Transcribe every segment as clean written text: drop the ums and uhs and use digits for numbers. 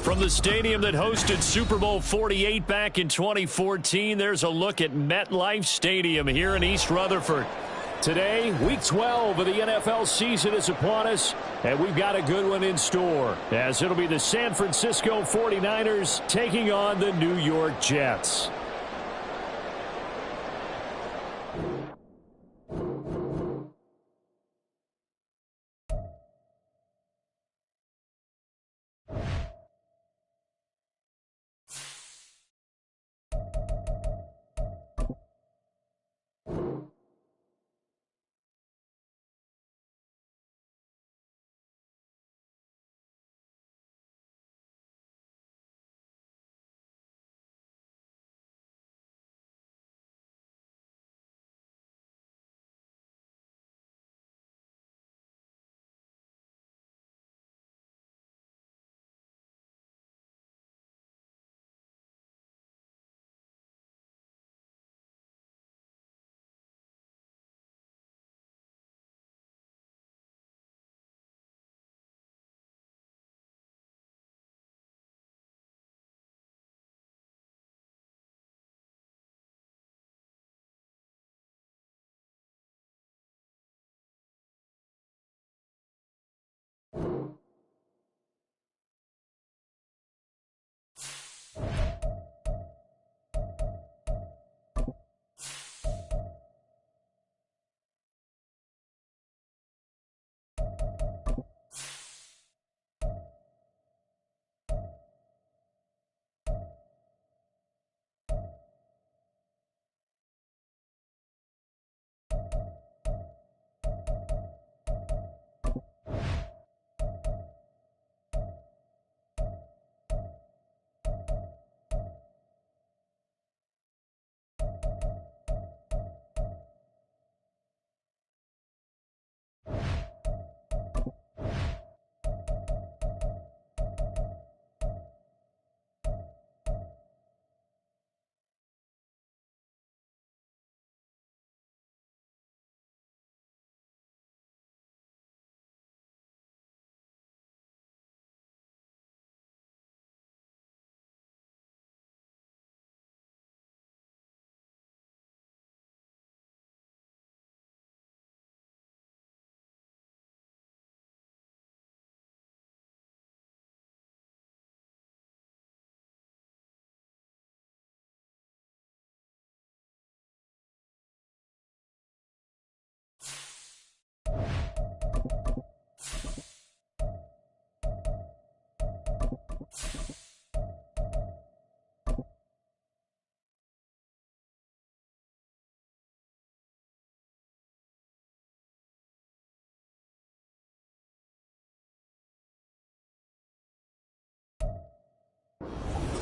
From the stadium that hosted Super Bowl 48 back in 2014, there's a look at MetLife Stadium here in East Rutherford. Today, Week 12 of the NFL season is upon us, and we've got a good one in store, as it'll be the San Francisco 49ers taking on the New York Jets.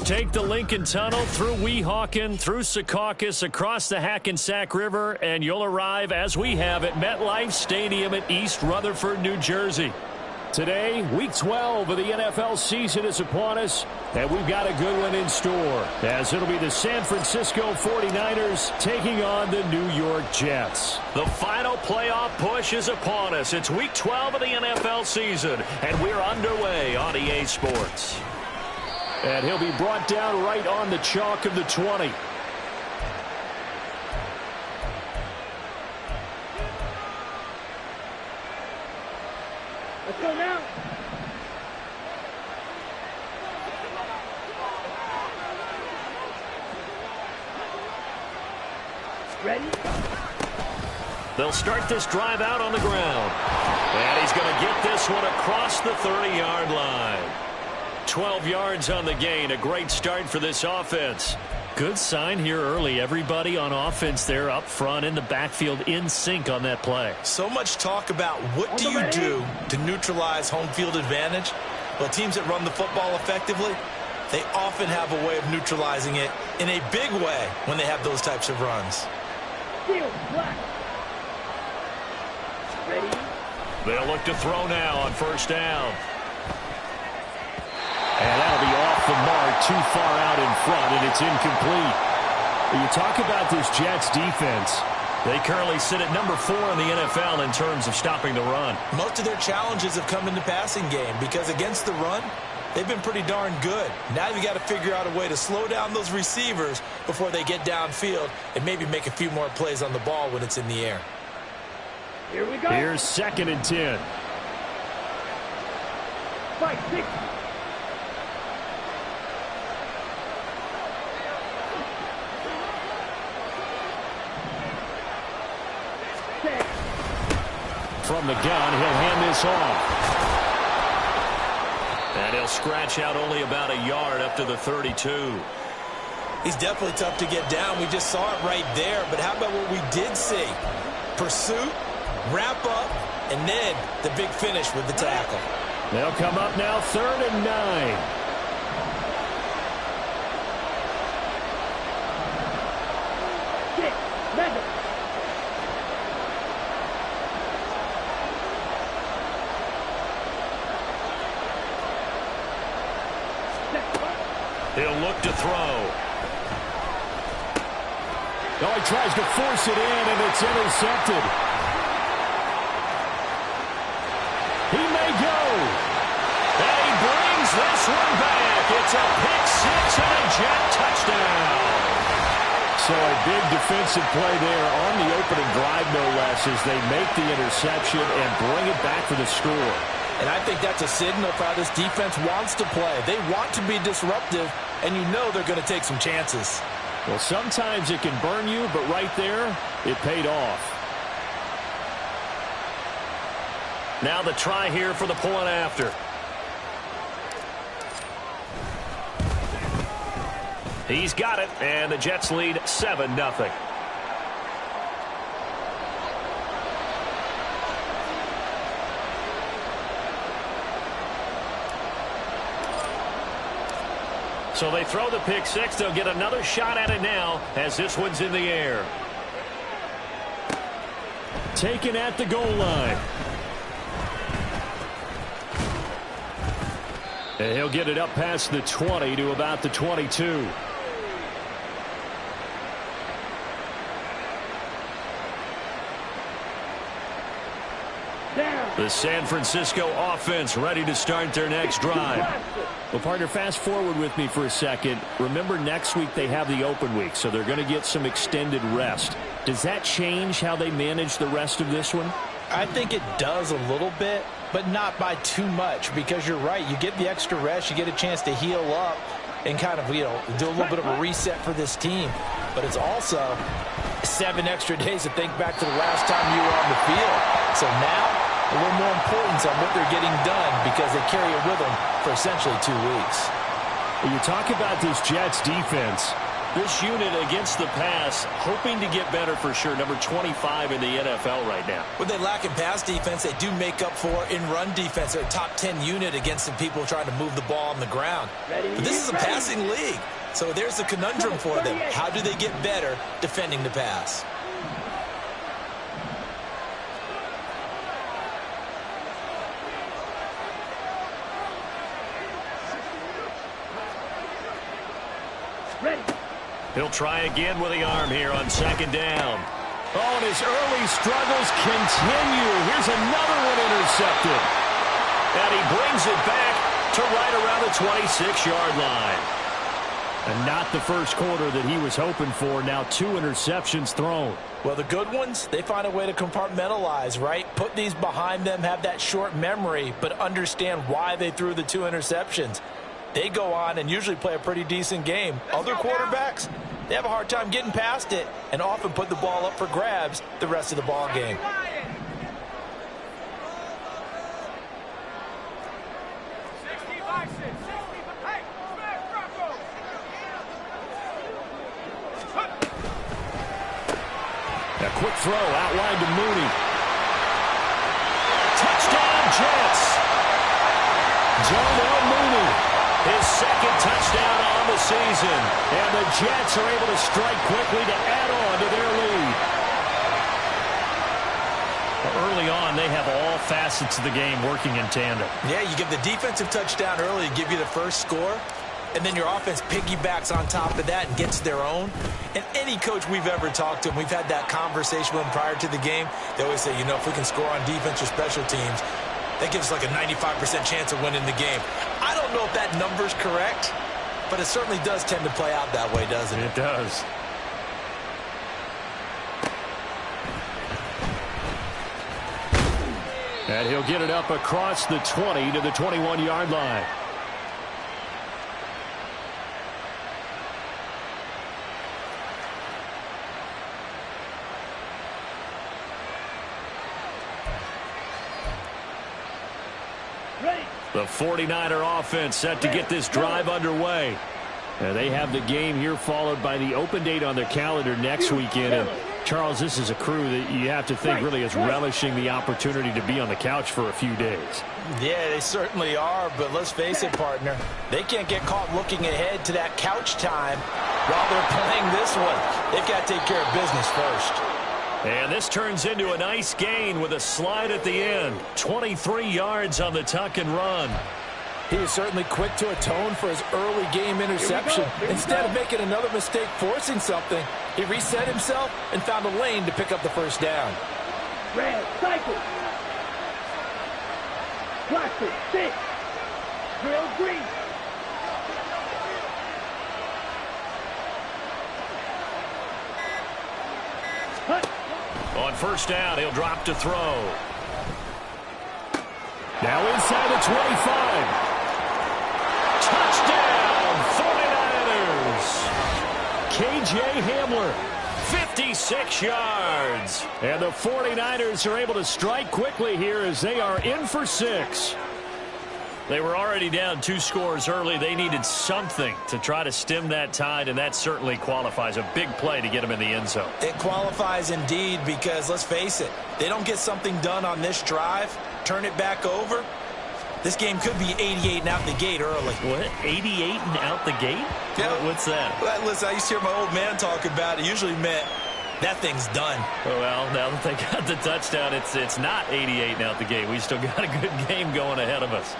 Take the Lincoln Tunnel through Weehawken, through Secaucus, across the Hackensack River, and you'll arrive, as we have, at MetLife Stadium at East Rutherford, New Jersey. Today, Week 12 of the NFL season is upon us, and we've got a good one in store, as it'll be the San Francisco 49ers taking on the New York Jets. The final playoff push is upon us. It's Week 12 of the NFL season, and we're underway on EA Sports. And he'll be brought down right on the chalk of the 20. Let's go now. Ready? They'll start this drive out on the ground. And he's going to get this one across the 30-yard line. 12 yards on the gain. A great start for this offense. Good sign here early. Everybody on offense there up front in the backfield in sync on that play. So much talk about what do you do to neutralize home field advantage? Well, teams that run the football effectively, they often have a way of neutralizing it in a big way when they have those types of runs. Ready? They'll look to throw now on first down. And that'll be off the mark, too far out in front, and it's incomplete. When you talk about this Jets defense, they currently sit at number 4 in the NFL in terms of stopping the run. Most of their challenges have come in the passing game because against the run, they've been pretty darn good. Now you got to figure out a way to slow down those receivers before they get downfield and maybe make a few more plays on the ball when it's in the air. Here we go. Here's 2nd and 10. Fight, 6. From the gun, he'll hand this off. And he'll scratch out only about a yard up to the 32. He's definitely tough to get down. We just saw it right there. But how about what we did see? Pursuit, wrap up, and then the big finish with the tackle. They'll come up now 3rd and 9. He'll look to throw. Oh, he tries to force it in, and it's intercepted. He may go. And he brings this one back. It's a pick-6 and a Jet touchdown. So a big defensive play there on the opening drive, no less, as they make the interception and bring it back for the score. And I think that's a signal for how this defense wants to play. They want to be disruptive, and you know they're going to take some chances. Well, sometimes it can burn you, but right there, it paid off. Now the try here for the point after. He's got it, and the Jets lead 7-0. So they throw the pick-6. They'll get another shot at it now as this one's in the air. Taken at the goal line. And he'll get it up past the 20 to about the 22. The San Francisco offense ready to start their next drive. Well, partner, fast forward with me for a second. Remember, next week they have the open week, so they're going to get some extended rest. Does that change how they manage the rest of this one? I think it does a little bit, but not by too much, because you're right. You get the extra rest, you get a chance to heal up and kind of, do a little bit of a reset for this team. But it's also 7 extra days to think back to the last time you were on the field. So now, a little more importance on what they're getting done because they carry it with them for essentially 2 weeks. When you talk about this Jets defense, this unit against the pass, hoping to get better for sure. Number 25 in the NFL right now. What they lack in pass defense, they do make up for in run defense. They're a top 10 unit against some people trying to move the ball on the ground. But this is a passing league, so there's a conundrum for them. How do they get better defending the pass? He'll try again with the arm here on 2nd down. Oh, and his early struggles continue. Here's another one intercepted. And he brings it back to right around the 26-yard line. And not the first quarter that he was hoping for. Now 2 interceptions thrown. Well, the good ones, they find a way to compartmentalize, right? Put these behind them, have that short memory, but understand why they threw the 2 interceptions. They go on and usually play a pretty decent game. Other quarterbacks, they have a hard time getting past it and often put the ball up for grabs the rest of the ball game. A quick throw outlined to Mooney. Touchdown, Jets. Darnell Mooney. His 2nd touchdown on the season. And the Jets are able to strike quickly to add on to their lead. Early on, they have all facets of the game working in tandem. Yeah, you give the defensive touchdown early, give you the first score, and then your offense piggybacks on top of that and gets their own. And any coach we've ever talked to, and we've had that conversation with them prior to the game, they always say, if we can score on defense or special teams, that gives us like a 95% chance of winning the game. I don't don't know if that number's correct, but it certainly does tend to play out that way, doesn't it? It does. And he'll get it up across the 20 to the 21-yard line. The 49er offense set to get this drive underway. They have the game here followed by the open date on their calendar next weekend. And Charles, this is a crew that you have to think really is relishing the opportunity to be on the couch for a few days. Yeah, they certainly are, but let's face it, partner. They can't get caught looking ahead to that couch time while they're playing this one. They've got to take care of business first. And this turns into a nice gain with a slide at the end. 23 yards on the tuck and run. He is certainly quick to atone for his early game interception. Instead of making another mistake forcing something, he reset himself and found a lane to pick up the first down. Red, cycle. Plastic, 6. Drill, green. Hut. On first down, he'll drop to throw. Now inside the 25. Touchdown, 49ers. KJ Hamler, 56 yards. And the 49ers are able to strike quickly here as they are in for 6. They were already down 2 scores early. They needed something to try to stem that tide, and that certainly qualifies. A big play to get them in the end zone. It qualifies indeed because, let's face it, they don't get something done on this drive, turn it back over, this game could be 88 and out the gate early. What? 88 and out the gate? Yeah. What's that? Well, listen, I used to hear my old man talk about it. Usually meant that thing's done. Well, now that they got the touchdown, it's not 88 and out the gate. We still got a good game going ahead of us.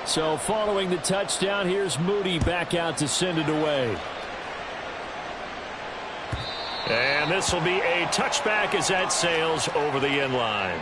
So following the touchdown, here's Moody back out to send it away. And this will be a touchback as that sails over the end line.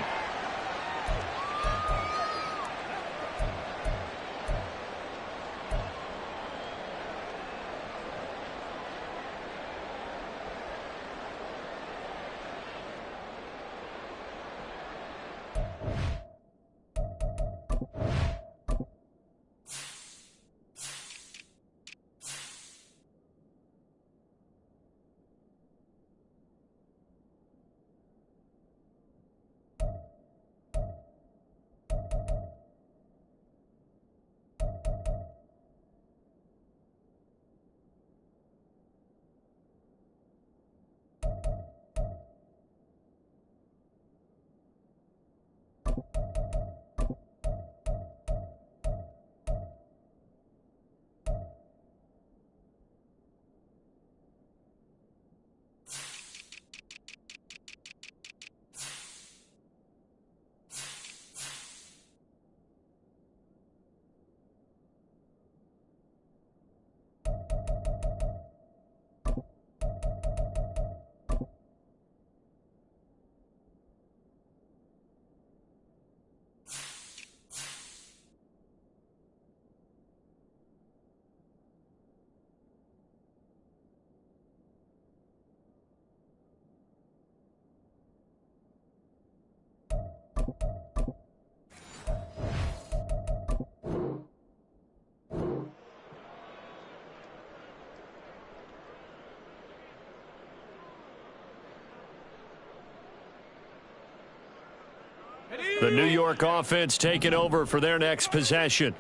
The New York offense taking over for their next possession.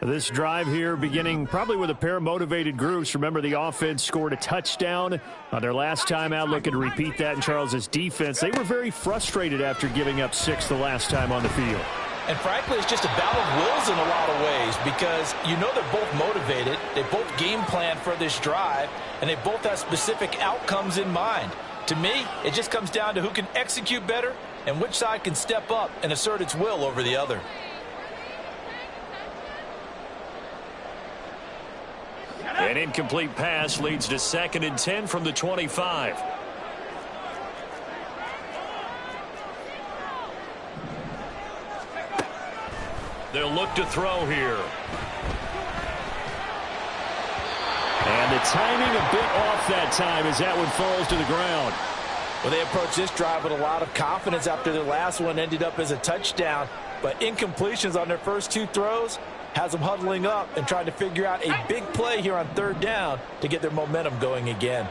This drive here beginning probably with a pair of motivated groups. Remember, the offense scored a touchdown on their last time out, looking to repeat that in Charles's defense. They were very frustrated after giving up 6 the last time on the field. And frankly, it's just a battle of wills in a lot of ways because you know they're both motivated. They both game plan for this drive, and they both have specific outcomes in mind. To me, it just comes down to who can execute better and which side can step up and assert its will over the other. An incomplete pass leads to 2nd and 10 from the 25. They'll look to throw here. And the timing a bit off that time as that one falls to the ground. Well, they approached this drive with a lot of confidence after their last one ended up as a touchdown. But incompletions on their first two throws has them huddling up and trying to figure out a big play here on third down to get their momentum going again.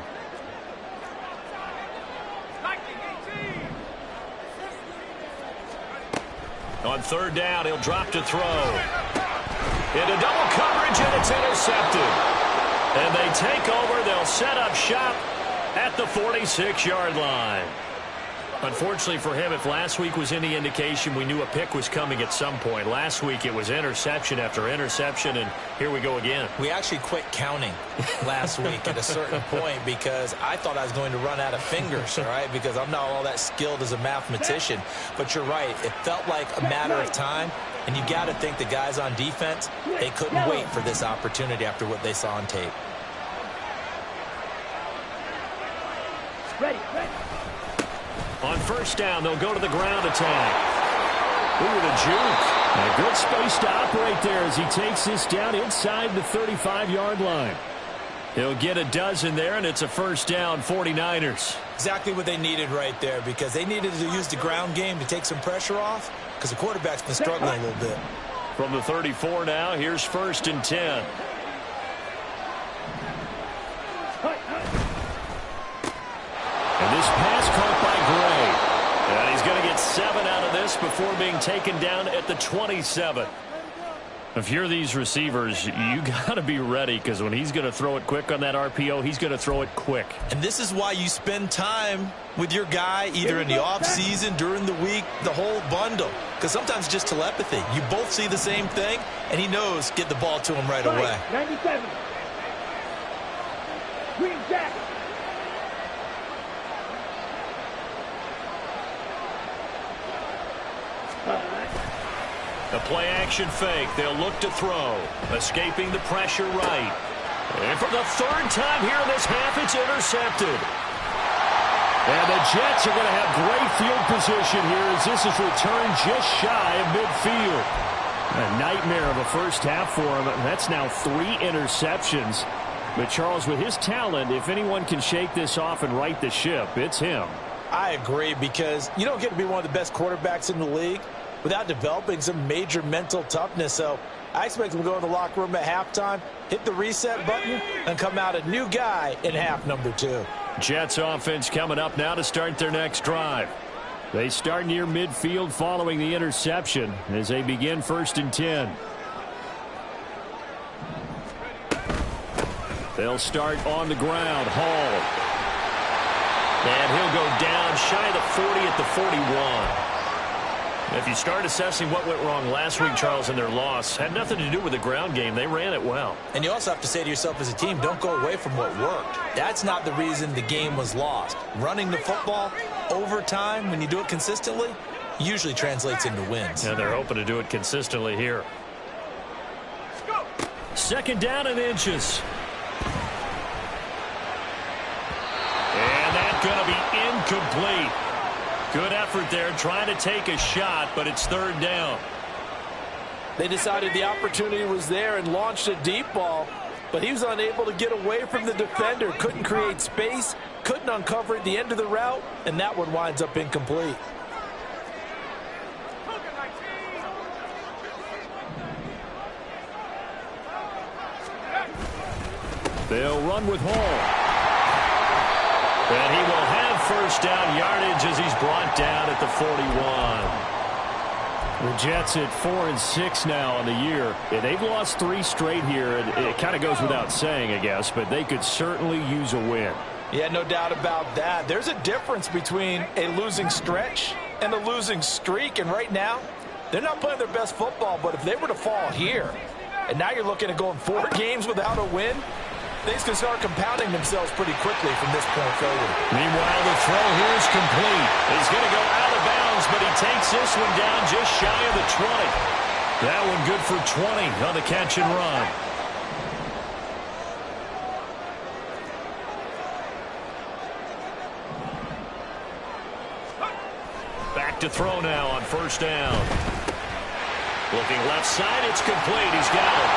On third down, he'll drop to throw. Into double coverage, and it's intercepted. And they take over. They'll set up shop at the 46-yard line. Unfortunately for him, if last week was any indication, we knew a pick was coming at some point. Last week it was interception after interception, and here we go again. We actually quit counting last week at a certain point because I thought I was going to run out of fingers, all right, because I'm not all that skilled as a mathematician. But you're right. It felt like a matter of time, and you got to think the guys on defense, they couldn't wait for this opportunity after what they saw on tape. Ready. On first down, they'll go to the ground attack. Ooh, the juke. A good space to operate there as he takes this down inside the 35-yard line. He'll get a dozen there, and it's a first down, 49ers. Exactly what they needed right there, because they needed to use the ground game to take some pressure off, because the quarterback's been struggling a little bit. From the 34 now, here's first and 10. And this pass caught by Gray. And he's going to get 7 out of this before being taken down at the 27. If you're these receivers, you got to be ready, because when he's going to throw it quick on that RPO, he's going to throw it quick. And this is why you spend time with your guy either in the offseason, during the week, the whole bundle. Because sometimes just telepathy. You both see the same thing, and he knows get the ball to him right away. 97. Green jacket. A play-action fake. They'll look to throw. Escaping the pressure right. And for the third time here in this half, it's intercepted. And the Jets are going to have great field position here as this is returned just shy of midfield. A nightmare of a first half for him. That's now 3 interceptions. But, Charles, with his talent, if anyone can shake this off and right the ship, it's him. I agree, because you don't get to be one of the best quarterbacks in the league without developing some major mental toughness. So I expect him to go in the locker room at halftime, hit the reset button, and come out a new guy in half number 2. Jets offense coming up now to start their next drive. They start near midfield following the interception as they begin first and 10. They'll start on the ground. Hall. And he'll go down shy of the 40 at the 41. If you start assessing what went wrong last week, Charles, in their loss, had nothing to do with the ground game. They ran it well. And you also have to say to yourself as a team, don't go away from what worked. That's not the reason the game was lost. Running the football over time, when you do it consistently, usually translates into wins. And they're hoping to do it consistently here. Second down and inches. And that's going to be incomplete. Good effort there trying to take a shot, but it's third down. They decided the opportunity was there and launched a deep ball, but he was unable to get away from the defender. Couldn't create space, couldn't uncover at the end of the route, and that one winds up incomplete. They'll run with Hall. And he will have first down yardage as he's brought down at the 41. The Jets at 4-6 now on the year. Yeah, they've lost 3 straight here. It kind of goes without saying, I guess, but they could certainly use a win. Yeah, no doubt about that. There's a difference between a losing stretch and a losing streak, and right now, they're not playing their best football, but if they were to fall here, and now you're looking at going 4 games without a win, things can start compounding themselves pretty quickly from this point forward. Meanwhile, the throw here is complete. He's going to go out of bounds, but he takes this one down just shy of the 20. That one good for 20 on the catch and run. Back to throw now on first down. Looking left side, it's complete. He's got it.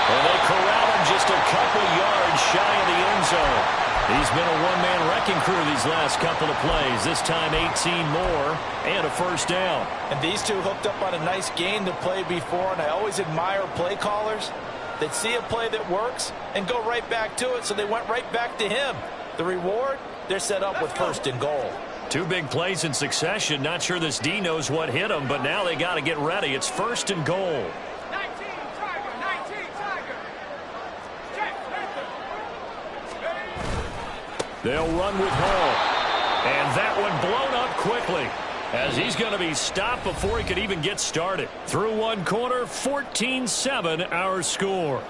And they corral him just a couple yards shy of the end zone. He's been a one-man wrecking crew these last couple of plays. This time 18 more and a first down. And these two hooked up on a nice gain to play before, and I always admire play callers that see a play that works and go right back to it, so they went right back to him. The reward, they're set up with first and goal. Two big plays in succession. Not sure this D knows what hit him, but now they got to get ready. It's first and goal. 19 Tiger. They'll run with Hall. And that one blown up quickly, as he's going to be stopped before he could even get started. Through one quarter, 14-7 our score.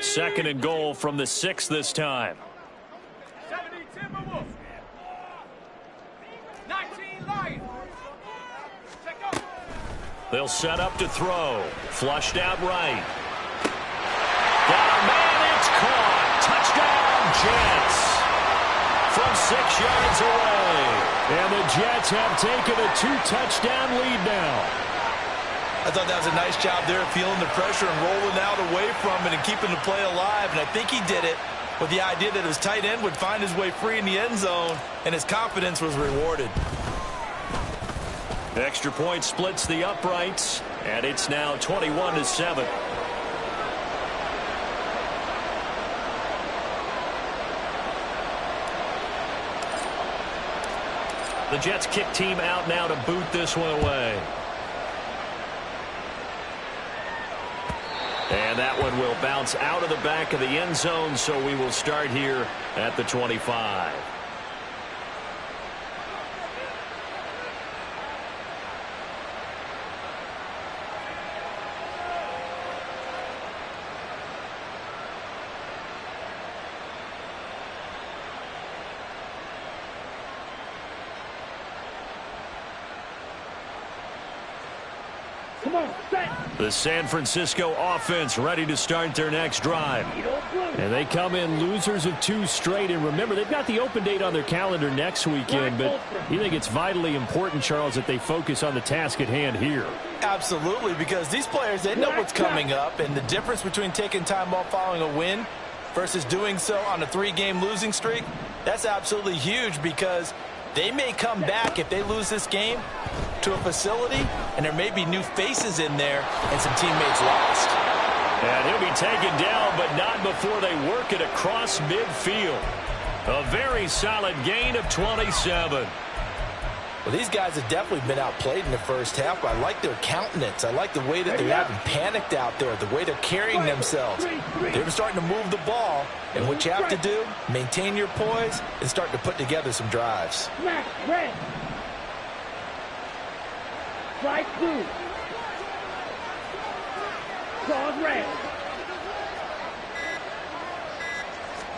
Second and goal from the 6 this time. 70 Timberwolves. 19 Lions. Check up. They'll set up to throw. Flushed out right. Got a man, it's caught. Touchdown, Jets. From 6 yards away. And the Jets have taken a 2-touchdown lead now. I thought that was a nice job there, feeling the pressure and rolling out away from it and keeping the play alive. And I think he did it with the idea that his tight end would find his way free in the end zone, and his confidence was rewarded. Extra point splits the uprights, and it's now 21-7. The Jets kick team out now to boot this one away. And that one will bounce out of the back of the end zone, so we will start here at the 25. Come on, set. The San Francisco offense ready to start their next drive. And they come in losers of 2 straight. And remember, they've got the open date on their calendar next weekend. But you think it's vitally important, Charles, that they focus on the task at hand here? Absolutely, because these players, they know what's coming up. And the difference between taking time off following a win versus doing so on a 3-game losing streak, that's absolutely huge, because they may come back if they lose this game to a facility, and there may be new faces in there and some teammates lost. And he'll be taken down, but not before they work it across midfield. A very solid gain of 27. Well, these guys have definitely been outplayed in the first half. I like their countenance. I like the way that they haven't panicked out there, the way they're carrying themselves. They're starting to move the ball, and what you have to do, maintain your poise and start to put together some drives. Smash red. Slide blue. Claws red.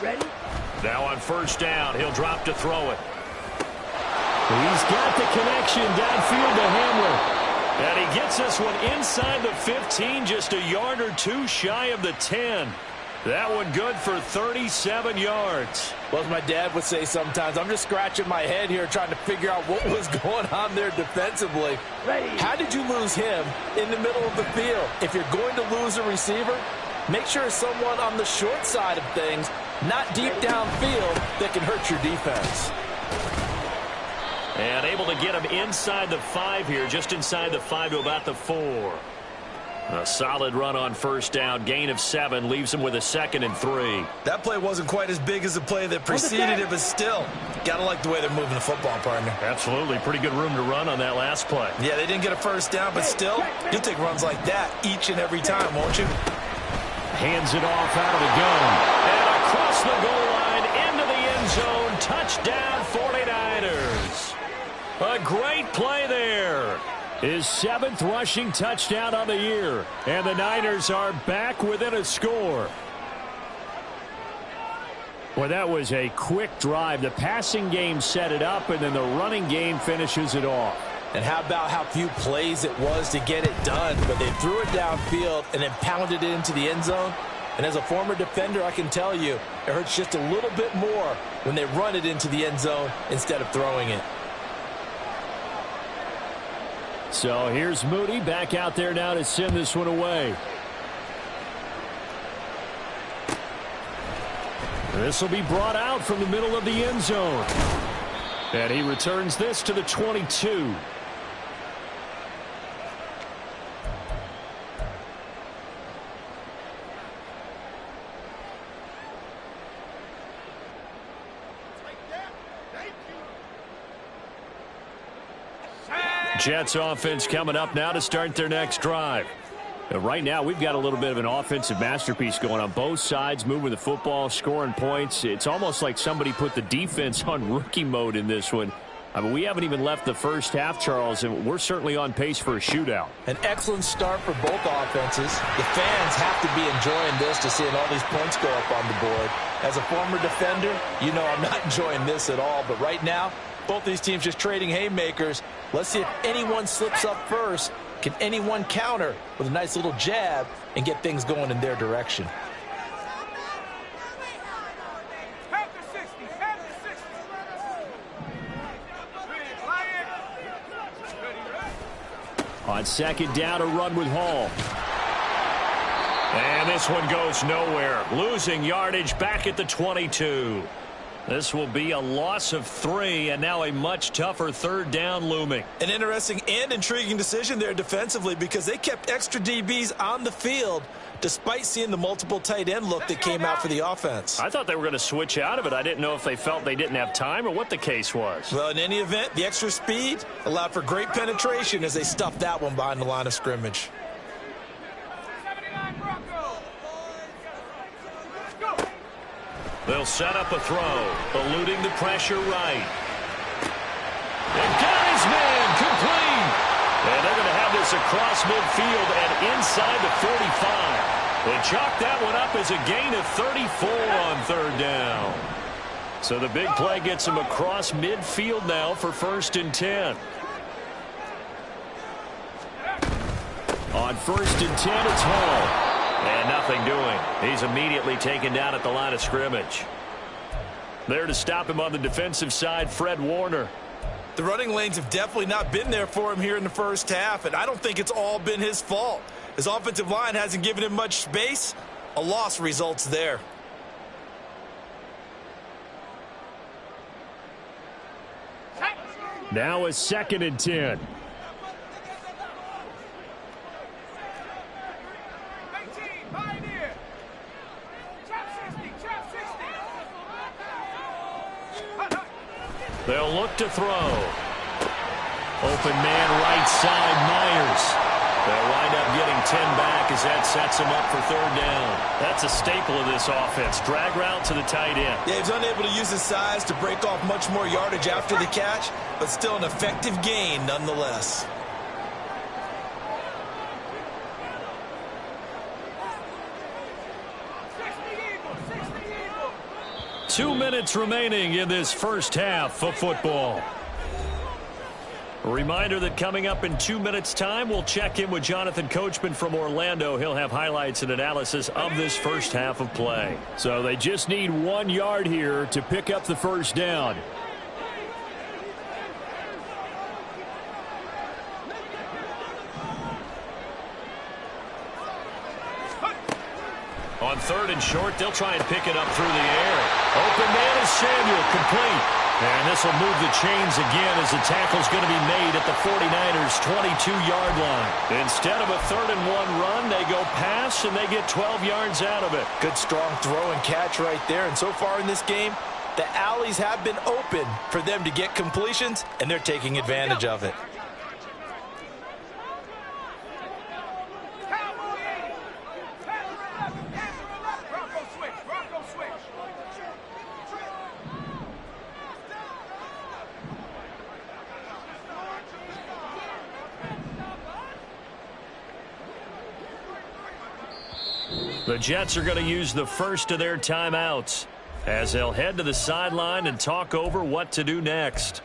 Ready? Now on first down, he'll drop to throw it. He's got the connection downfield to Hamler. And he gets this one inside the 15, just a yard or 2 shy of the 10. That one good for 37 yards. Well, as my dad would say sometimes, I'm just scratching my head here trying to figure out what was going on there defensively. Ready. How did you lose him in the middle of the field? If you're going to lose a receiver, make sure it's someone on the short side of things, not deep downfield, that can hurt your defense. And able to get him inside the 5 here, just inside the 5 to about the 4. A solid run on first down. Gain of 7 leaves him with a 2nd and 3. That play wasn't quite as big as the play that preceded it, but still, got to like the way they're moving the football, partner. Absolutely. Pretty good room to run on that last play. Yeah, they didn't get a first down, but still, you'll take runs like that each and every time, won't you? Hands it off out of the gun. And across the goal line into the end zone. Touchdown 49ers. A great play there. His 7th rushing touchdown on the year. And the Niners are back within a score. Well, that was a quick drive. The passing game set it up, and then the running game finishes it off. And how about how few plays it was to get it done, but they threw it downfield and then pounded it into the end zone. And as a former defender, I can tell you, it hurts just a little bit more when they run it into the end zone instead of throwing it. So here's Moody back out there now to send this one away. This will be brought out from the middle of the end zone. And he returns this to the 22. Jets offense coming up now to start their next drive. Right now, we've got a little bit of an offensive masterpiece going on both sides, moving the football, scoring points. It's almost like somebody put the defense on rookie mode in this one. I mean, we haven't even left the first half, Charles, and we're certainly on pace for a shootout. An excellent start for both offenses. The fans have to be enjoying this to seeing all these points go up on the board. As a former defender, you know I'm not enjoying this at all, but right now, both these teams just trading haymakers. Let's see if anyone slips up first. Can anyone counter with a nice little jab and get things going in their direction? On second down, a run with Hall. And this one goes nowhere. Losing yardage back at the 22. This will be a loss of 3, and now a much tougher third down looming. An interesting and intriguing decision there defensively because they kept extra DBs on the field despite seeing the multiple tight end look that came out for the offense. I thought they were going to switch out of it. I didn't know if they felt they didn't have time or what the case was. Well, in any event, the extra speed allowed for great penetration as they stuffed that one behind the line of scrimmage. They'll set up a throw, eluding the pressure right. And got his man, complete. And they're going to have this across midfield and inside the 45. They chalk that one up as a gain of 34 on third down. So the big play gets them across midfield now for 1st and 10. On 1st and 10, it's Hall. And nothing doing. He's immediately taken down at the line of scrimmage. There to stop him on the defensive side, Fred Warner. The running lanes have definitely not been there for him here in the first half, and I don't think it's all been his fault. His offensive line hasn't given him much space. A loss results there. Now a 2nd and 10. They'll look to throw. Open man right side, Myers. They'll wind up getting 10 back as that sets them up for third down. That's a staple of this offense. Drag route to the tight end. Yeah, he's unable to use his size to break off much more yardage after the catch, but still an effective gain nonetheless. Two minutes remaining in this first half of football. A reminder that coming up in 2 minutes' time, we'll check in with Jonathan Coachman from Orlando. He'll have highlights and analysis of this first half of play. So they just need 1 yard here to pick up the first down. On 3rd and short, they'll try and pick it up through the air. Open man is Samuel, complete. And this will move the chains again as the tackle's going to be made at the 49ers' 22-yard line. Instead of a 3rd-and-1 run, they go pass, and they get 12 yards out of it. Good, strong throw and catch right there. And so far in this game, the alleys have been open for them to get completions, and they're taking advantage of it. The Jets are going to use the first of their timeouts as they'll head to the sideline and talk over what to do next.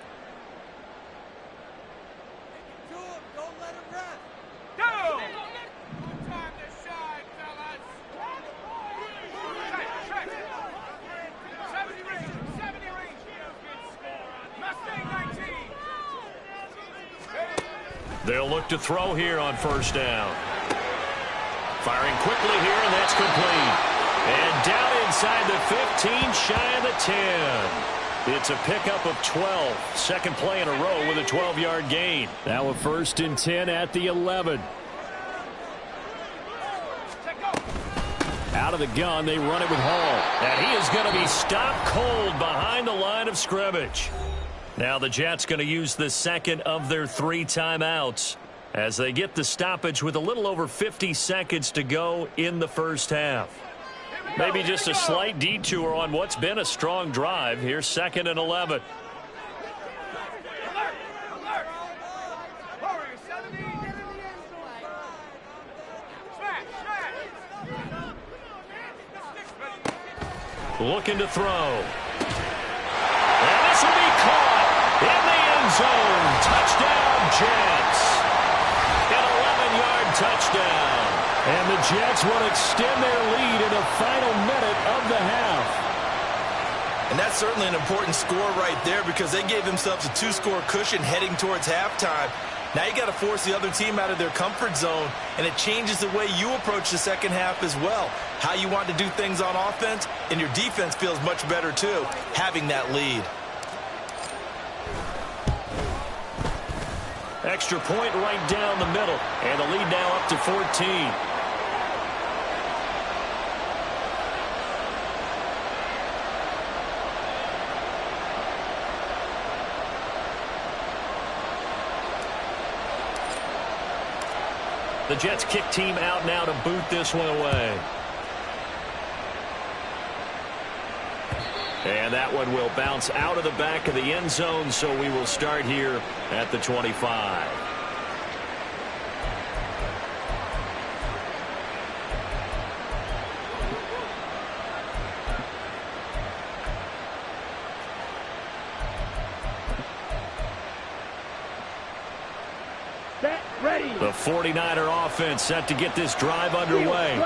They'll look to throw here on 1st down. Firing quickly here, and that's complete. And down inside the 15, shy of the 10. It's a pickup of 12. Second play in a row with a 12-yard gain. Now a 1st and 10 at the 11. Out of the gun, they run it with Hall. And he is going to be stopped cold behind the line of scrimmage. Now the Jets going to use the second of their 3 timeouts as they get the stoppage with a little over 50 seconds to go in the first half. Maybe just a slight detour on what's been a strong drive. Here's 2nd and 11. Looking to throw. And this will be caught in the end zone. Touchdown, Jets. An 11-yard touchdown. And the Jets will extend their lead in the final minute of the half. And that's certainly an important score right there because they gave themselves a 2-score cushion heading towards halftime. Now you got to force the other team out of their comfort zone, and it changes the way you approach the second half as well. How you want to do things on offense, and your defense feels much better too, having that lead. Extra point right down the middle, and the lead now up to 14. The Jets kick team out now to boot this one away. And that one will bounce out of the back of the end zone, so we will start here at the 25. The 49er offense set to get this drive underway.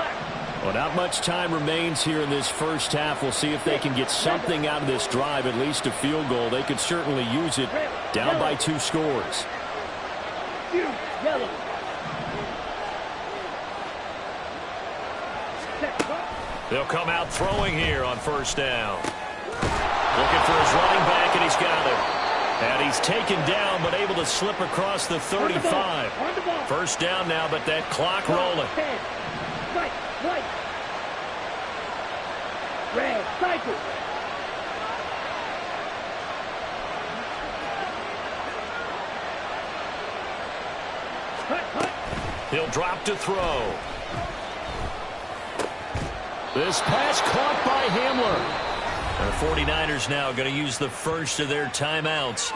Well, not much time remains here in this first half. We'll see if they can get something out of this drive, at least a field goal. They could certainly use it down by 2 scores. They'll come out throwing here on 1st down. Looking for his running back, and he's got it. And he's taken down, but able to slip across the 35. 1st down now, but that clock rolling. Red, cycle. He'll drop to throw. This pass caught by Hamler. And the 49ers now going to use the first of their timeouts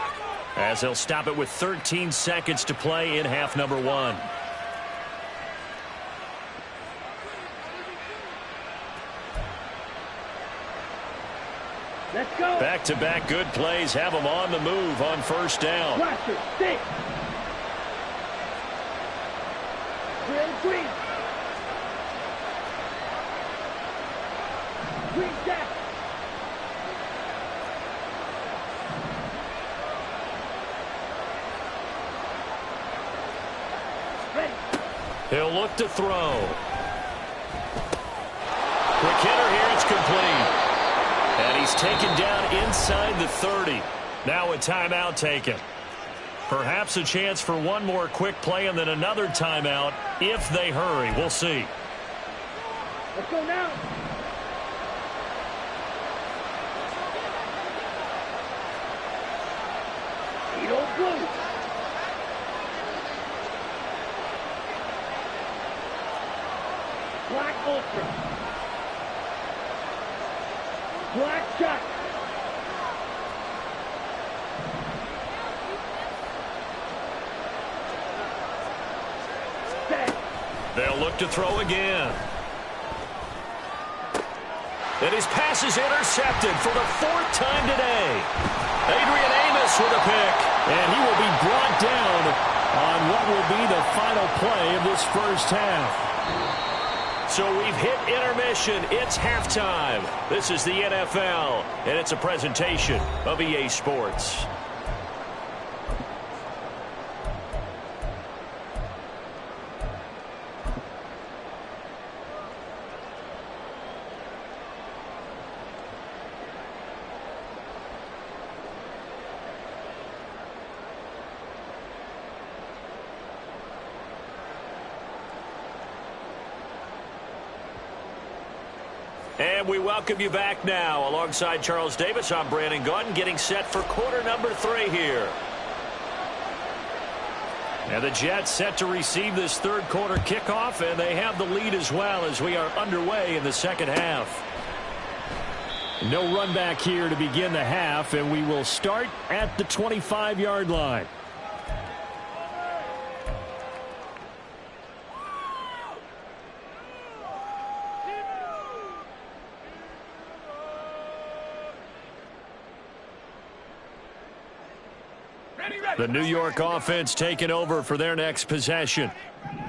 as they'll stop it with 13 seconds to play in half number 1. Let's go. Back-to-back good plays have them on the move on 1st down. Blaster, 6. Green. Green jack. He'll look to throw. Quick hitter here, it's complete. And he's taken down inside the 30. Now a timeout taken. Perhaps a chance for one more quick play and then another timeout if they hurry. We'll see. Let's go now. Edo Blue. Black Ultra. Black Shot. Set. They'll look to throw again. And his pass is intercepted for the 4th time today. Adrian Amos with a pick. And he will be brought down on what will be the final play of this first half. So we've hit intermission. It's halftime. This is the NFL, and it's a presentation of EA Sports. And we welcome you back now. Alongside Charles Davis, I'm Brandon Gaudin, getting set for quarter number 3 here. And the Jets set to receive this third quarter kickoff, and they have the lead as well as we are underway in the second half. No run back here to begin the half, and we will start at the 25-yard line. The New York offense taking over for their next possession.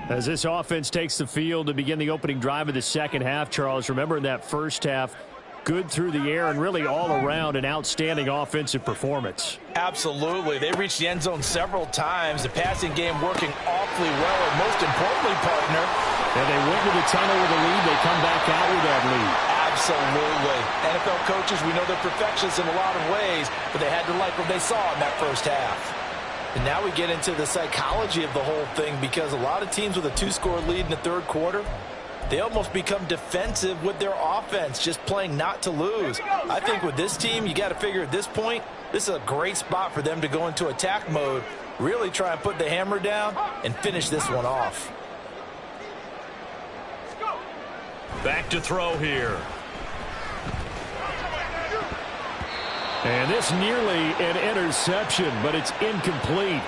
As this offense takes the field to begin the opening drive of the second half, Charles, remember in that first half, good through the air and really all around an outstanding offensive performance. Absolutely. They reached the end zone several times. The passing game working awfully well, and most importantly, partner. And they went to the tunnel with a lead. They come back out with that lead. Absolutely. NFL coaches, we know they're perfectionists in a lot of ways, but they had to like what they saw in that first half. And now we get into the psychology of the whole thing, because a lot of teams with a 2-score lead in the third quarter, they almost become defensive with their offense, just playing not to lose. I think with this team, you got to figure at this point, this is a great spot for them to go into attack mode, really try and put the hammer down and finish this one off. Back to throw here. And this nearly an interception, but it's incomplete.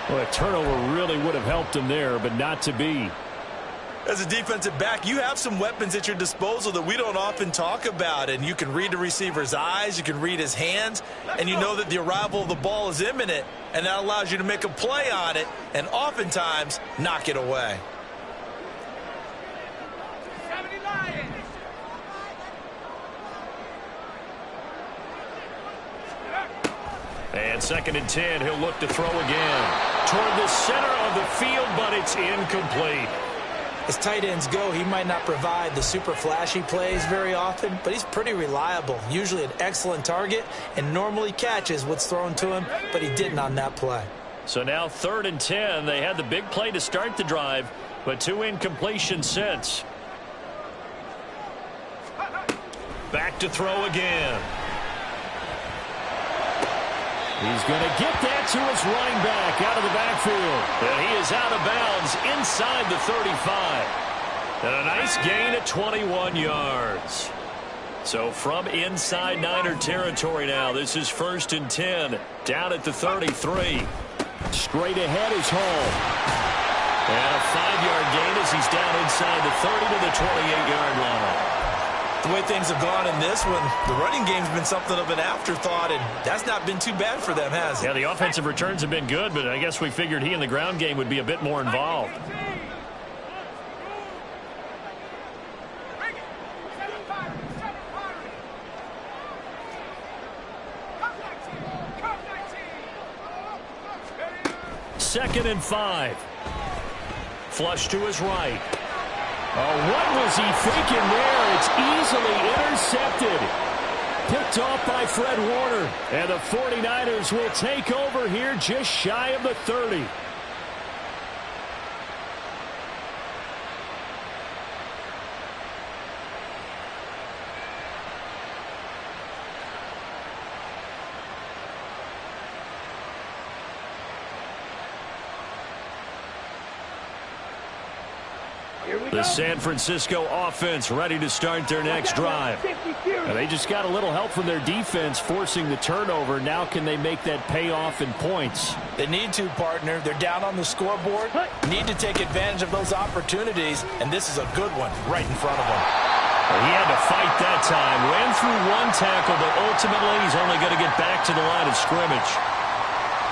Well, a turnover really would have helped him there, but not to be. As a defensive back, you have some weapons at your disposal that we don't often talk about. And you can read the receiver's eyes, you can read his hands, and you know that the arrival of the ball is imminent, and that allows you to make a play on it and oftentimes knock it away. And 2nd and 10, he'll look to throw again. Toward the center of the field, but it's incomplete. As tight ends go, he might not provide the super flashy plays very often, but he's pretty reliable, usually an excellent target, and normally catches what's thrown to him, but he didn't on that play. So now 3rd and 10. They had the big play to start the drive, but 2 incompletions since. Back to throw again. He's going to get that to his running back out of the backfield. And he is out of bounds inside the 35. And a nice gain at 21 yards. So from inside Niner territory now, this is 1st and 10, down at the 33. Straight ahead is Hall. And a 5-yard gain as he's down inside the 30 to the 28-yard line. The way things have gone in this one, the running game's been something of an afterthought, and that's not been too bad for them, has it? Yeah, the offensive returns have been good, but I guess we figured he in the ground game would be a bit more involved. Second and 5. Flush to his right. Oh, what was he thinking there? It's easily intercepted. Picked off by Fred Warner. And the 49ers will take over here just shy of the 30. The San Francisco offense ready to start their next drive. And they just got a little help from their defense forcing the turnover. Now can they make that payoff in points? They need to, partner. They're down on the scoreboard. Need to take advantage of those opportunities, and this is a good one right in front of them. He had to fight that time. Ran through one tackle, but ultimately he's only going to get back to the line of scrimmage.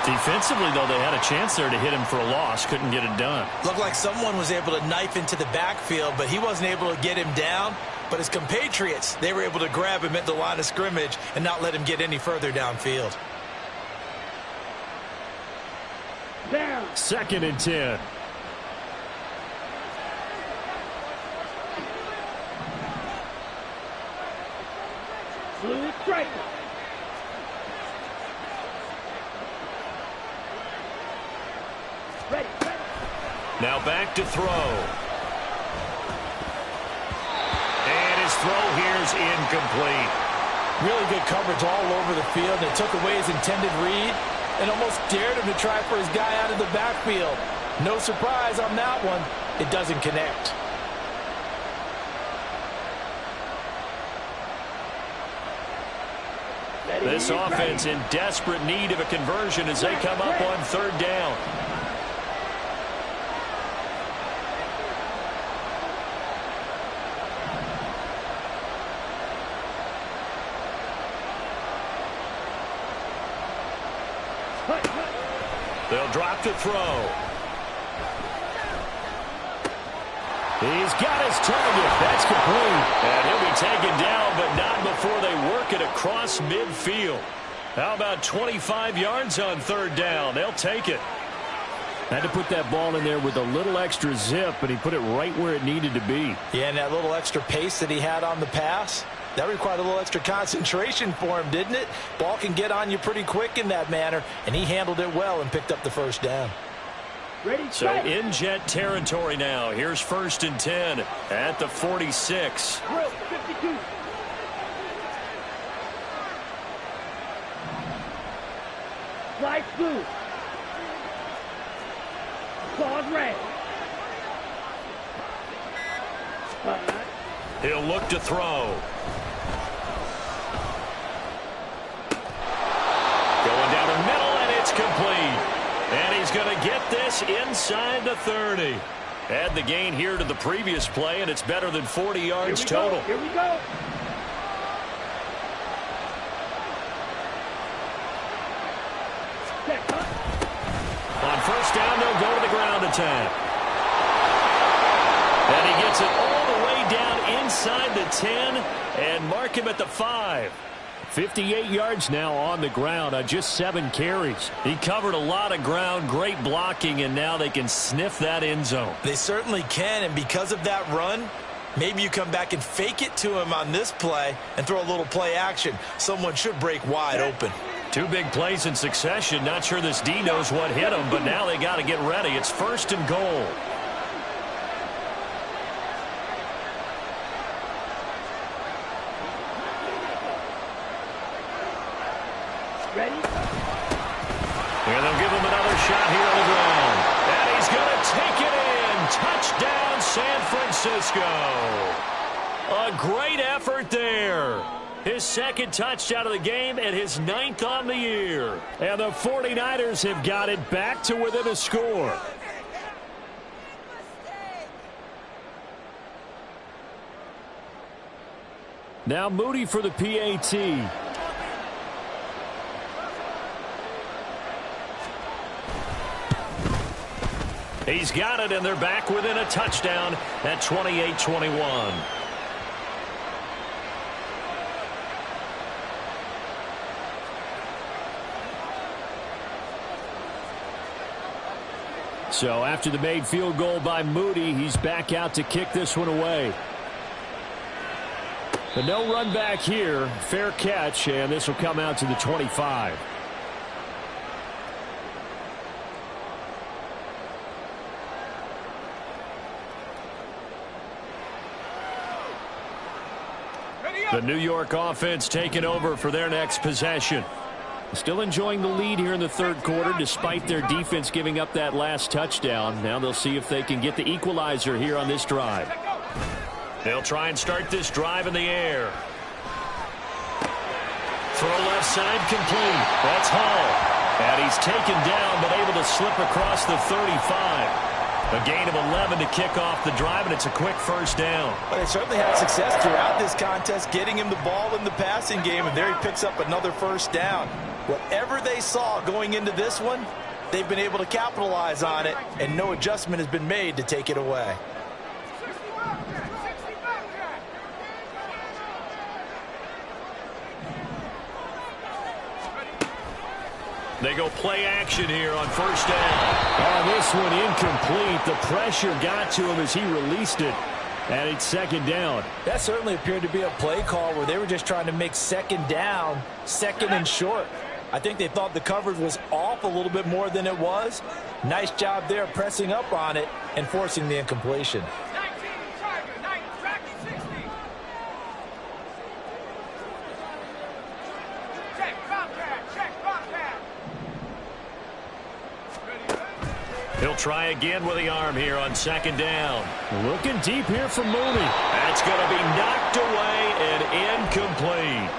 Defensively, though, they had a chance there to hit him for a loss. Couldn't get it done. Looked like someone was able to knife into the backfield, but he wasn't able to get him down. But his compatriots, they were able to grab him at the line of scrimmage and not let him get any further downfield. Down. 2nd and 10. Blue striker. Ready. Now back to throw. And his throw here's incomplete. Really good coverage all over the field. They took away his intended read and almost dared him to try for his guy out of the backfield. No surprise on that one. It doesn't connect. This offense in desperate need of a conversion as they come up on 3rd down. They'll drop to throw. He's got his target. That's complete. And he'll be taken down, but not before they work it across midfield. How about 25 yards on 3rd down? They'll take it. Had to put that ball in there with a little extra zip, but he put it right where it needed to be. Yeah, and that little extra pace that he had on the pass, that required a little extra concentration for him, didn't it? Ball can get on you pretty quick in that manner, and he handled it well and picked up the 1st down. Ready, so in jet territory now. Here's 1st and 10 at the 46. 52. Slide blue. Claws red. He'll look to throw. Going down the middle, and it's complete. And he's going to get this inside the 30. Add the gain here to the previous play, and it's better than 40 yards total. Here we go. On 1st down, they'll go to the ground attack. And he gets it all the way down inside the 10 and mark him at the 5. 58 yards now on the ground on just 7 carries. He covered a lot of ground, great blocking, and now they can sniff that end zone. They certainly can, and because of that run, maybe you come back and fake it to him on this play and throw a little play action. Someone should break wide open. 2 big plays in succession. Not sure this D knows what hit him, but now they got to get ready. It's 1st and goal. Ready? And they'll give him another shot here on the ground. And he's going to take it in. Touchdown, San Francisco. A great effort there. His 2nd touchdown of the game and his 9th on the year. And the 49ers have got it back to within a score. Now Moody for the PAT. He's got it, and they're back within a touchdown at 28-21. So after the made field goal by Moody, he's back out to kick this one away. But no run back here. Fair catch, and this will come out to the 25. The New York offense taking over for their next possession. Still enjoying the lead here in the third quarter despite their defense giving up that last touchdown. Now they'll see if they can get the equalizer here on this drive. They'll try and start this drive in the air. Throw left side complete. That's Hall. And he's taken down but able to slip across the 35. A gain of 11 to kick off the drive, and it's a quick first down. But they certainly had success throughout this contest, getting him the ball in the passing game, and there he picks up another first down. Whatever they saw going into this one, they've been able to capitalize on it, and no adjustment has been made to take it away. They go play action here on first down. Oh, this one incomplete. The pressure got to him as he released it. And it's second down. That certainly appeared to be a play call where they were just trying to make second down, second and short. I think they thought the coverage was off a little bit more than it was. Nice job there pressing up on it and forcing the incompletion. He'll try again with the arm here on second down. Looking deep here for Mooney. That's going to be knocked away and incomplete.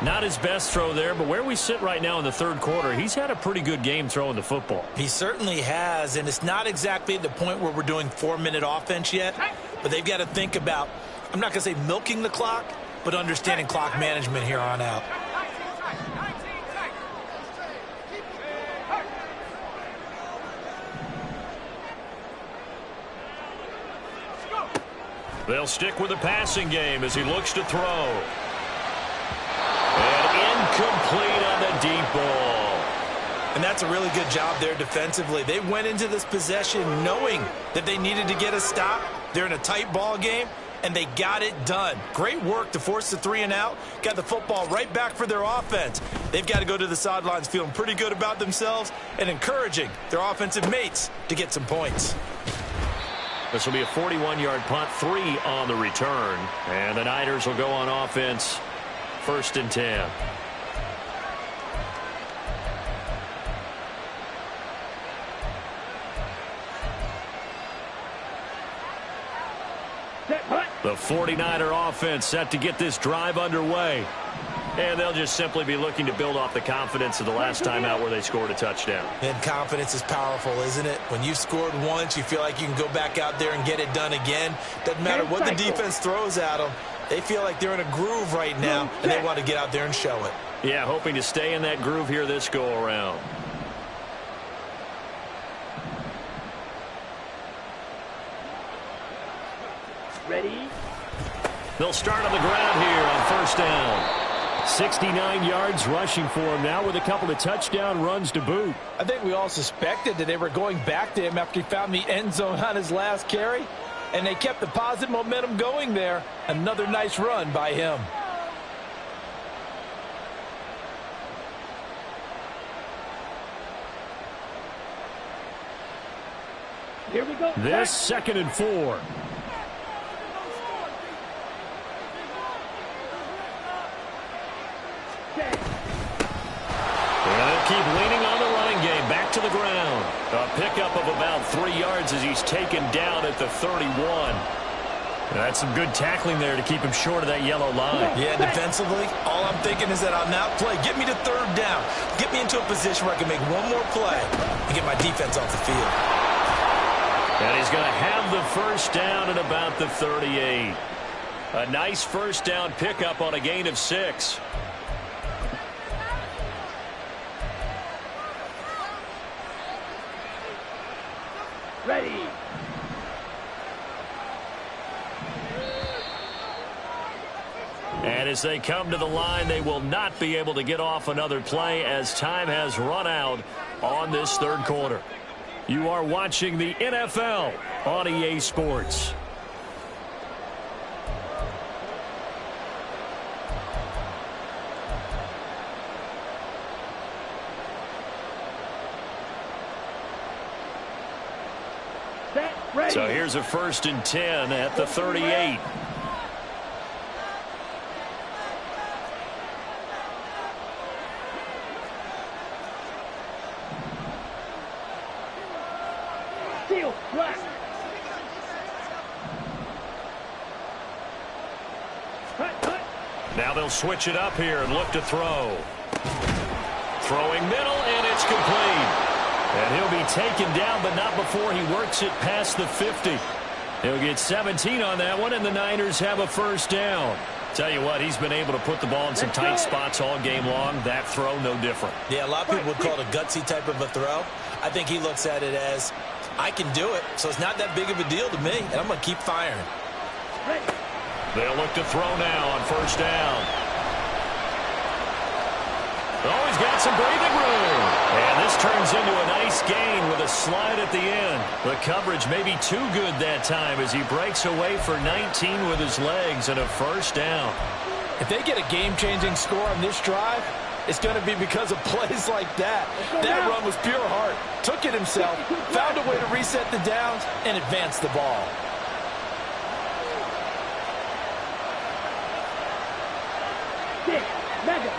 Not his best throw there, but where we sit right now in the third quarter, he's had a pretty good game throwing the football. He certainly has, and it's not exactly the point where we're doing 4-minute offense yet, but they've got to think about, I'm not going to say milking the clock, but understanding clock management here on out. They'll stick with the passing game as he looks to throw. And incomplete on the deep ball. And that's a really good job there defensively. They went into this possession knowing that they needed to get a stop. They're in a tight ball game, and they got it done. Great work to force the 3 and out. Got the football right back for their offense. They've got to go to the sidelines feeling pretty good about themselves and encouraging their offensive mates to get some points. This will be a 41-yard punt, 3 on the return. And the Niners will go on offense, 1st and 10. The 49er offense set to get this drive underway. And they'll just simply be looking to build off the confidence of the last time out where they scored a touchdown. And confidence is powerful, isn't it? When you've scored once, you feel like you can go back out there and get it done again. Doesn't matter what the defense throws at them. They feel like they're in a groove right now, and they want to get out there and show it. Yeah, hoping to stay in that groove here this go-around. Ready? They'll start on the ground here on first down. 69 yards rushing for him now with a couple of touchdown runs to boot. I think we all suspected that they were going back to him after he found the end zone on his last carry, and they kept the positive momentum going there. Another nice run by him. Here we go. This 2nd and 4. Keep leaning on the running game. Back to the ground. A pickup of about 3 yards as he's taken down at the 31. That's some good tackling there to keep him short of that yellow line. Yeah, defensively, all I'm thinking is that on that play, get me to 3rd down. Get me into a position where I can make one more play and get my defense off the field. And he's going to have the first down at about the 38. A nice first down pickup on a gain of 6. Ready. And as they come to the line, they will not be able to get off another play as time has run out on this third quarter. You are watching the NFL on EA Sports. Ready. So here's a 1st and 10 at the 38. Seal, black. Cut. Now they'll switch it up here and look to throw. Throwing middle, and it's complete. And he'll be taken down, but not before he works it past the 50. He'll get 17 on that one, and the Niners have a 1st down. Tell you what, he's been able to put the ball in some tight spots all game long. That throw, no different. Yeah, a lot of people would call it a gutsy type of a throw. I think he looks at it as, I can do it, so it's not that big of a deal to me, and I'm going to keep firing. Ready. They'll look to throw now on 1st down. Oh, he's got some breathing room. And this turns into a nice gain with a slide at the end. The coverage may be too good that time as he breaks away for 19 with his legs and a 1st down. If they get a game-changing score on this drive, it's going to be because of plays like that. That run was pure heart. Took it himself, found a way to reset the downs, and advance the ball. Madden.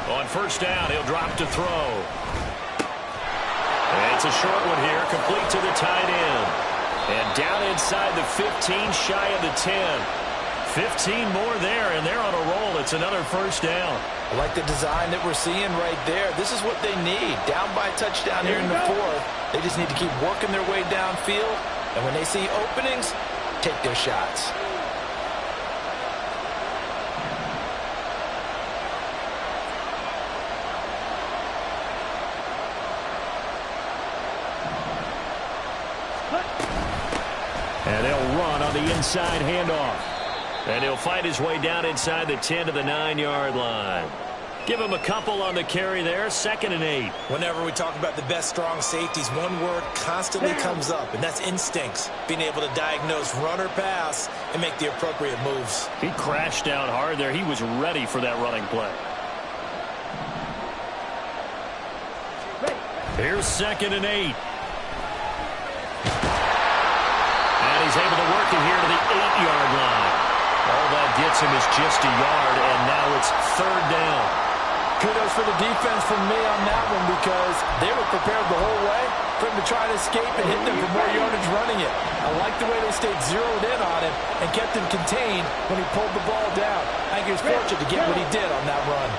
On 1st down, he'll drop to throw. And it's a short one here, complete to the tight end. And down inside the 15, shy of the 10. 15 more there, and they're on a roll. It's another 1st down. I like the design that we're seeing right there. This is what they need. Down by a touchdown here in the 4th. They just need to keep working their way downfield. And when they see openings, take their shots. And they'll run on the inside handoff. And he'll fight his way down inside the 10 to the 9-yard line. Give him a couple on the carry there, 2nd and 8. Whenever we talk about the best strong safeties, one word constantly comes up, and that's instincts. Being able to diagnose run or pass and make the appropriate moves. He crashed down hard there. He was ready for that running play. Here's 2nd and 8. And he's able to work it here to the 8-yard line. All that gets him is just a yard, and now it's 3rd down. Kudos for the defense from me on that one because they were prepared the whole way for him to try to escape and hit them for more yardage running it. I like the way they stayed zeroed in on him and kept him contained when he pulled the ball down. I think he was fortunate to get what he did on that run.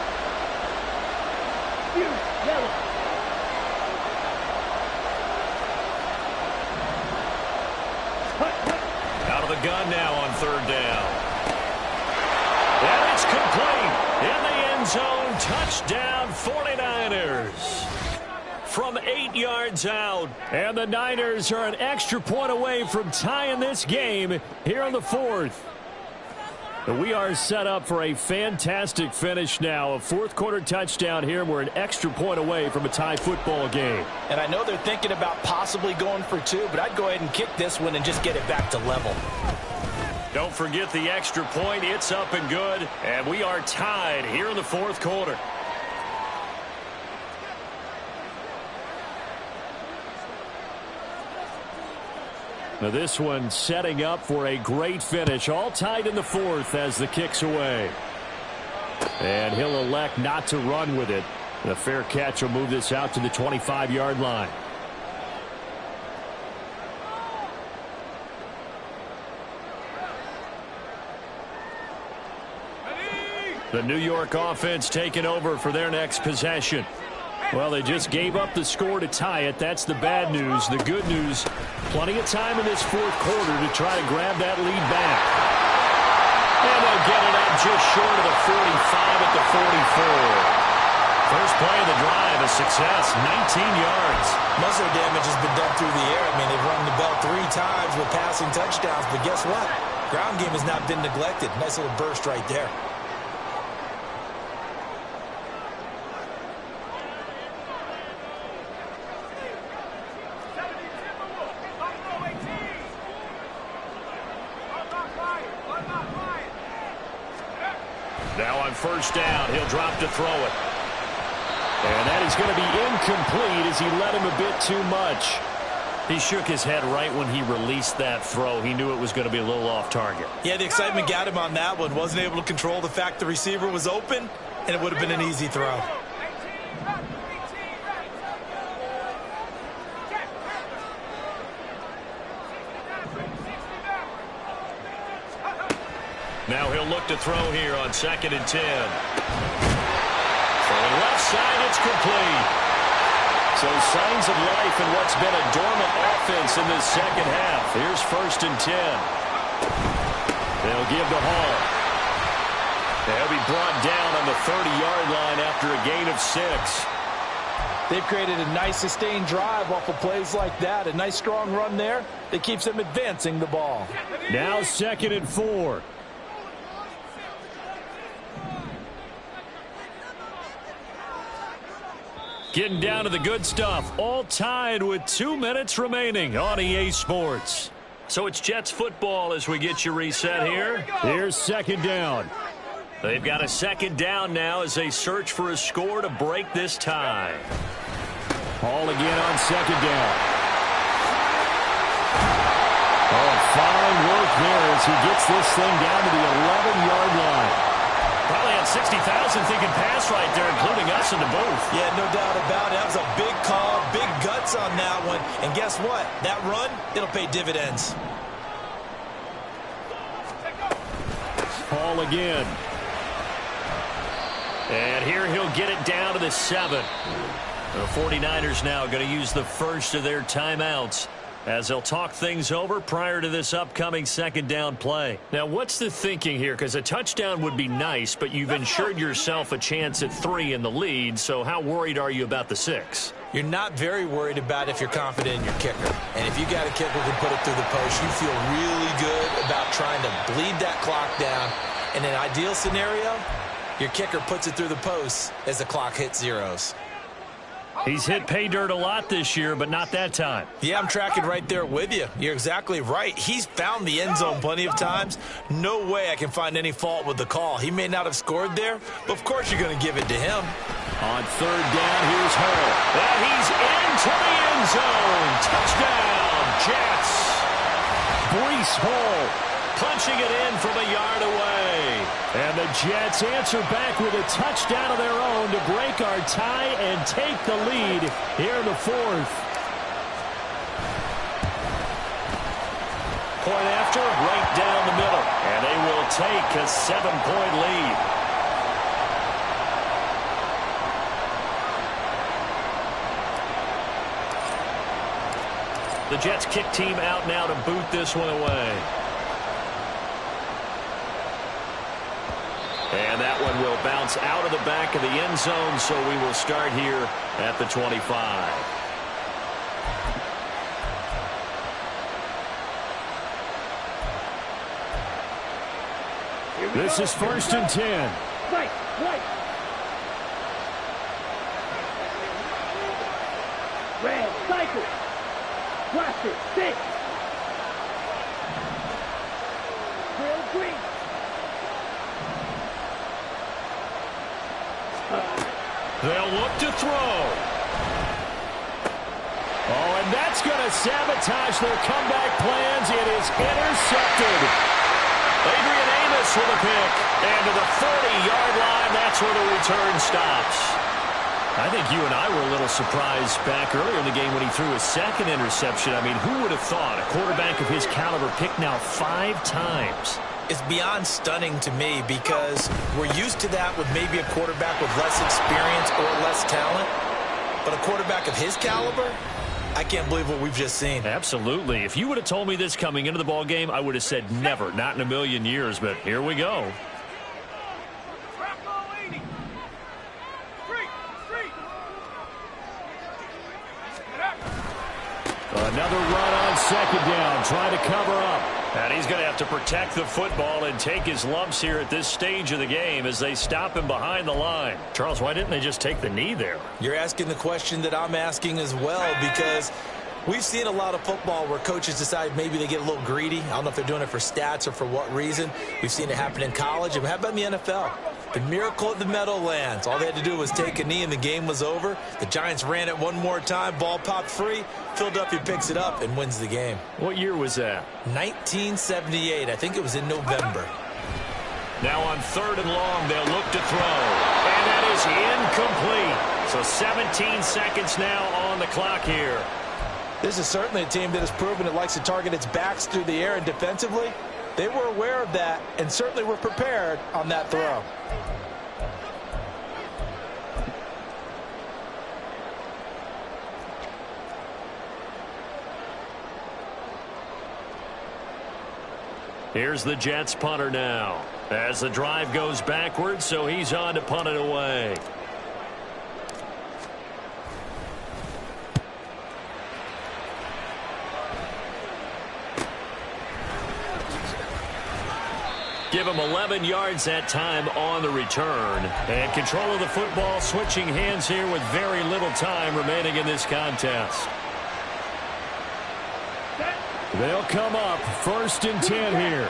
Out of the gun now on 3rd down. And it's complete in the end zone. Touchdown 49ers. From 8 yards out. And the Niners are an extra point away from tying this game here in the 4th. We are set up for a fantastic finish now. A 4th quarter touchdown here. We're an extra point away from a tie football game. And I know they're thinking about possibly going for 2, but I'd go ahead and kick this one and just get it back to level. Don't forget the extra point. It's up and good. And we are tied here in the 4th quarter. Now this one setting up for a great finish. All tied in the 4th as the kick's away. And he'll elect not to run with it. And a fair catch will move this out to the 25-yard line. The New York offense taking over for their next possession. Well, they just gave up the score to tie it. That's the bad news. The good news, plenty of time in this 4th quarter to try to grab that lead back. And they'll get it up just short of the 45 at the 44. First play of the drive, a success, 19 yards. Most of the damage has been done through the air. I mean, they've rung the bell 3 times with passing touchdowns, but guess what? Ground game has not been neglected. Nice little burst right there. Now on 1st down, he'll drop to throw it. And that is going to be incomplete as he led him a bit too much. He shook his head right when he released that throw. He knew it was going to be a little off target. Yeah, the excitement got him on that one. Wasn't able to control the fact the receiver was open, and it would have been an easy throw. Now he'll look to throw here on 2nd and 10. Throwing left side, it's complete. So signs of life in what's been a dormant offense in this second half. Here's 1st and 10. They'll give to Hall. They'll be brought down on the 30-yard line after a gain of 6. They've created a nice sustained drive off of plays like that. A nice strong run there that keeps them advancing the ball. Now 2nd and 4. Getting down to the good stuff. All tied with 2 minutes remaining on EA Sports. So it's Jets football as we get you reset here. Here's 2nd down. They've got a 2nd down now as they search for a score to break this tie. Hall again on 2nd down. Oh, fine work there as he gets this thing down to the 11-yard line. Probably had 60,000 thinking pass right there, including us in the booth. Yeah, no doubt about it. That was a big call, big guts on that one. And guess what? That run, it'll pay dividends. Hall again. And here he'll get it down to the 7. The 49ers now going to use the first of their timeouts as they'll talk things over prior to this upcoming 2nd down play. Now, what's the thinking here? Because a touchdown would be nice, but you've ensured yourself a chance at 3 in the lead, so how worried are you about the 6? You're not very worried about if you're confident in your kicker. And if you got a kicker who can put it through the post, you feel really good about trying to bleed that clock down. In an ideal scenario, your kicker puts it through the post as the clock hits zeros. He's hit pay dirt a lot this year, but not that time. Yeah, I'm tracking right there with you. You're exactly right. He's found the end zone plenty of times. No way I can find any fault with the call. He may not have scored there, but of course you're going to give it to him. On 3rd down, here's Hall. And he's into the end zone. Touchdown, Jets. Breece Hall punching it in from a yard away. And the Jets answer back with a touchdown of their own to break our tie and take the lead here in the 4th. Point after, right down the middle. And they will take a 7-point lead. The Jets kick team out now to boot this one away. And that one will bounce out of the back of the end zone, so we will start here at the 25. This is 1st and 10. Right. Red, cycle. Watch it. 6. Real green. They'll look to throw. Oh, and that's going to sabotage their comeback plans. It is intercepted. Adrian Amos with a pick. And to the 30-yard line, that's where the return stops. I think you and I were a little surprised back earlier in the game when he threw his 2nd interception. I mean, who would have thought a quarterback of his caliber picked now 5 times? It's beyond stunning to me because we're used to that with maybe a quarterback with less experience or less talent. But a quarterback of his caliber, I can't believe what we've just seen. Absolutely. If you would have told me this coming into the ball game, I would have said never, not in a million years. But here we go. Another run on 2nd down, trying to cover up. And he's going to have to protect the football and take his lumps here at this stage of the game as they stop him behind the line. Charles, why didn't they just take the knee there? You're asking the question that I'm asking as well, because we've seen a lot of football where coaches decide maybe they get a little greedy. I don't know if they're doing it for stats or for what reason. We've seen it happen in college. And how about in the NFL? The miracle at the Meadowlands. All they had to do was take a knee and the game was over. The Giants ran it one more time. Ball popped free. Philadelphia picks it up and wins the game. What year was that? 1978. I think it was in November. Now on 3rd and long, they'll look to throw. And that is incomplete. So 17 seconds now on the clock here. This is certainly a team that has proven it likes to target its backs through the air, and defensively, they were aware of that and certainly were prepared on that throw. Here's the Jets punter now. As the drive goes backwards, so he's on to punt it away. Give him 11 yards that time on the return. And control of the football switching hands here with very little time remaining in this contest. They'll come up 1st and 10 here.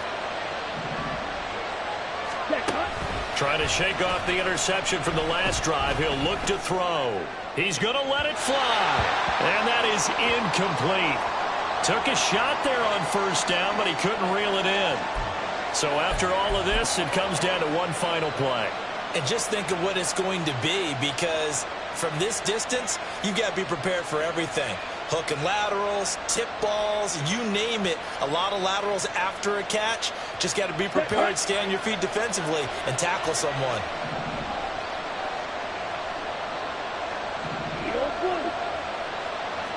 Trying to shake off the interception from the last drive. He'll look to throw. He's going to let it fly. And that is incomplete. Took a shot there on 1st down, but he couldn't reel it in. So after all of this, it comes down to one final play. And just think of what it's going to be, because from this distance, you've got to be prepared for everything. Hook and laterals, tip balls, you name it. A lot of laterals after a catch. Just got to be prepared, stay on your feet defensively, and tackle someone.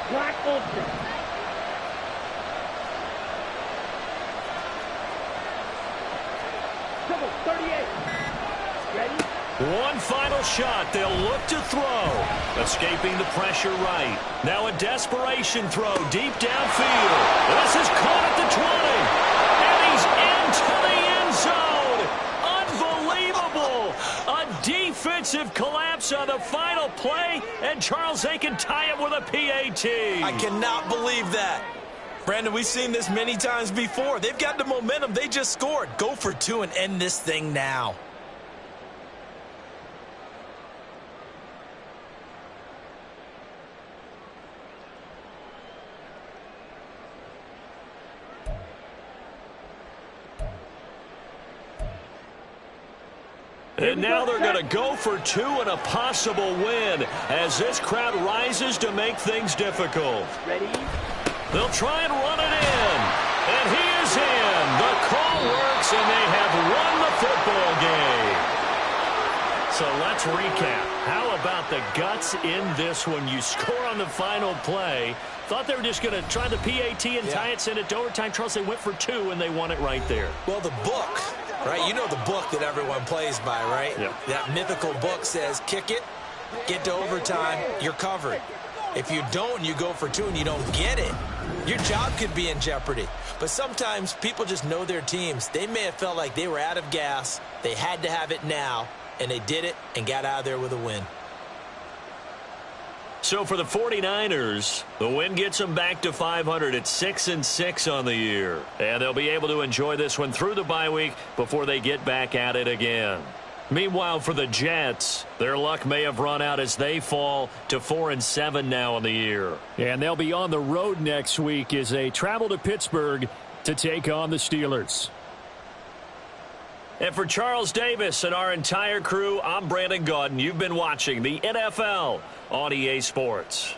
Black ultra. Double 38. Ready? One final shot. They'll look to throw. Escaping the pressure right. Now a desperation throw deep downfield. This is caught at the 20. And he's into the end zone. Unbelievable. A defensive collapse on the final play. And Charles, they can tie it with a PAT. I cannot believe that. Brandon, we've seen this many times before. They've got the momentum. They just scored. Go for 2 and end this thing now. And now they're going to go for 2 and a possible win as this crowd rises to make things difficult. Ready? They'll try and run it in. And he is in. The call works, and they have won the football game. So let's recap. How about the guts in this one? You score on the final play. Thought they were just going to try the PAT and tie it, send it to overtime. Charles, they went for 2, and they won it right there. Well, the book, right? You know the book that everyone plays by, right? Yeah. That mythical book says, kick it, get to overtime, you're covered. If you don't and you go for 2 and you don't get it, your job could be in jeopardy. But sometimes people just know their teams. They may have felt like they were out of gas. They had to have it now, and they did it and got out of there with a win. So for the 49ers, the win gets them back to 500 at 6-6 on the year. And they'll be able to enjoy this one through the bye week before they get back at it again. Meanwhile, for the Jets, their luck may have run out as they fall to 4-7 now on the year. And they'll be on the road next week as they travel to Pittsburgh to take on the Steelers. And for Charles Davis and our entire crew, I'm Brandon Gaudin. You've been watching the NFL on EA Sports.